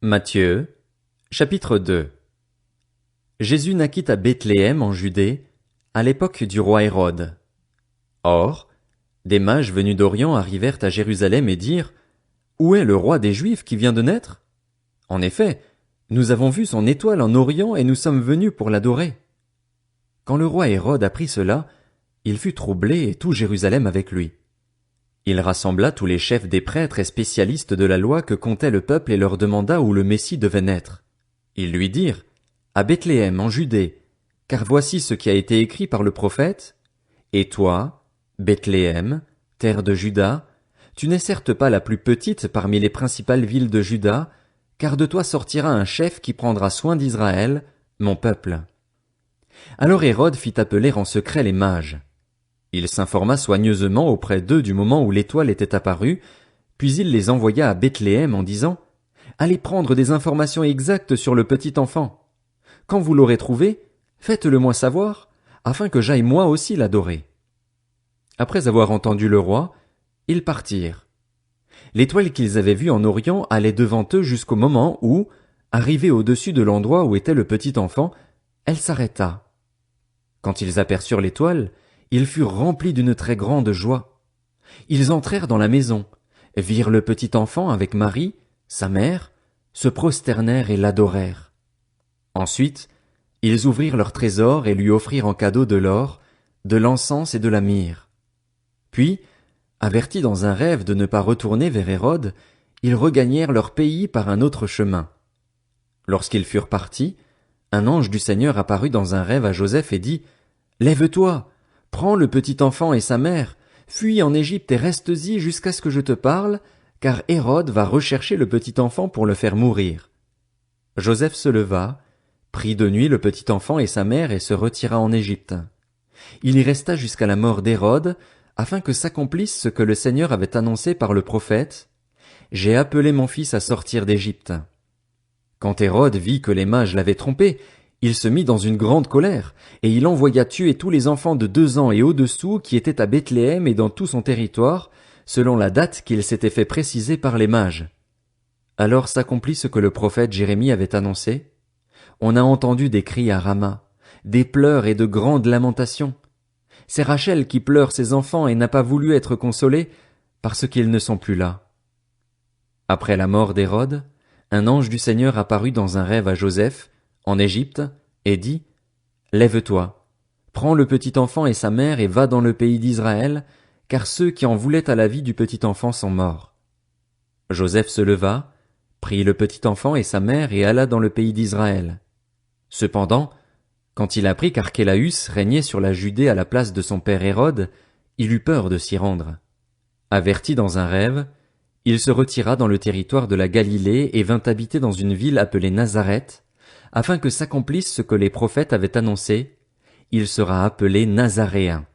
Matthieu, chapitre 2. Jésus naquit à Bethléem en Judée, à l'époque du roi Hérode. Or, des mages venus d'Orient arrivèrent à Jérusalem et dirent: Où est le roi des Juifs qui vient de naître? En effet, nous avons vu son étoile en Orient et nous sommes venus pour l'adorer. Quand le roi Hérode apprit cela, il fut troublé et tout Jérusalem avec lui. Il rassembla tous les chefs des prêtres et spécialistes de la loi que comptait le peuple et leur demanda où le Messie devait naître. Ils lui dirent: À Bethléem en Judée, car voici ce qui a été écrit par le prophète. Et toi, Bethléem, terre de Juda, tu n'es certes pas la plus petite parmi les principales villes de Juda, car de toi sortira un chef qui prendra soin d'Israël, mon peuple. Alors Hérode fit appeler en secret les mages. Il s'informa soigneusement auprès d'eux du moment où l'étoile était apparue, puis il les envoya à Bethléem en disant: Allez prendre des informations exactes sur le petit enfant. Quand vous l'aurez trouvé, faites-le-moi savoir, afin que j'aille moi aussi l'adorer. Après avoir entendu le roi, ils partirent. L'étoile qu'ils avaient vue en Orient allait devant eux jusqu'au moment où, arrivée au-dessus de l'endroit où était le petit enfant, elle s'arrêta. Quand ils aperçurent l'étoile, ils furent remplis d'une très grande joie. Ils entrèrent dans la maison, virent le petit enfant avec Marie, sa mère, se prosternèrent et l'adorèrent. Ensuite, ils ouvrirent leur trésor et lui offrirent en cadeau de l'or, de l'encens et de la myrrhe. Puis, avertis dans un rêve de ne pas retourner vers Hérode, ils regagnèrent leur pays par un autre chemin. Lorsqu'ils furent partis, un ange du Seigneur apparut dans un rêve à Joseph et dit: Lève-toi, prends le petit enfant et sa mère, fuis en Égypte et restes-y jusqu'à ce que je te parle, car Hérode va rechercher le petit enfant pour le faire mourir. Joseph se leva, prit de nuit le petit enfant et sa mère et se retira en Égypte. Il y resta jusqu'à la mort d'Hérode, afin que s'accomplisse ce que le Seigneur avait annoncé par le prophète: J'ai appelé mon fils à sortir d'Égypte. Quand Hérode vit que les mages l'avaient trompé, il se mit dans une grande colère, et il envoya tuer tous les enfants de 2 ans et au-dessous qui étaient à Bethléem et dans tout son territoire, selon la date qu'il s'était fait préciser par les mages. Alors s'accomplit ce que le prophète Jérémie avait annoncé. On a entendu des cris à Rama, des pleurs et de grandes lamentations. C'est Rachel qui pleure ses enfants et n'a pas voulu être consolée, parce qu'ils ne sont plus là. Après la mort d'Hérode, un ange du Seigneur apparut dans un rêve à Joseph, en Égypte, et dit: Lève-toi, prends le petit enfant et sa mère et va dans le pays d'Israël, car ceux qui en voulaient à la vie du petit enfant sont morts. Joseph se leva, prit le petit enfant et sa mère et alla dans le pays d'Israël. Cependant, quand il apprit qu'Archélaüs régnait sur la Judée à la place de son père Hérode, il eut peur de s'y rendre. Averti dans un rêve, il se retira dans le territoire de la Galilée et vint habiter dans une ville appelée Nazareth, afin que s'accomplisse ce que les prophètes avaient annoncé: il sera appelé Nazaréen.